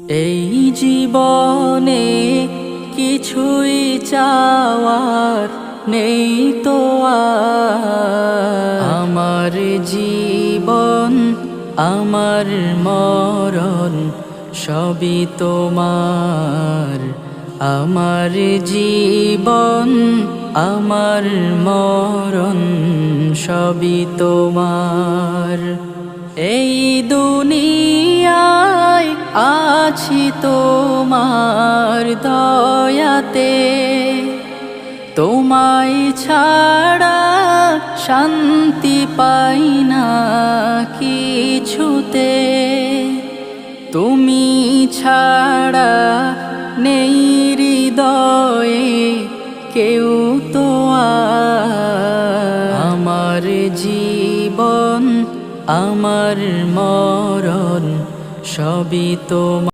এই জীবনে কিছুই চাওয়ার নেই তো আর। আমার জীবন আমার মরণ সবই তোমার। আমার জীবন আমার মরণ সবই তোমার। এই দুনিয়ায় আছি তোমার দয়াতে, তোমায় ছাড়া শান্তি পাই না কিছুতে। তুমি ছাড়া নেই হৃদয়ে কেউ তো আর। আমার জীবন আমার মরণ সবই তোমার।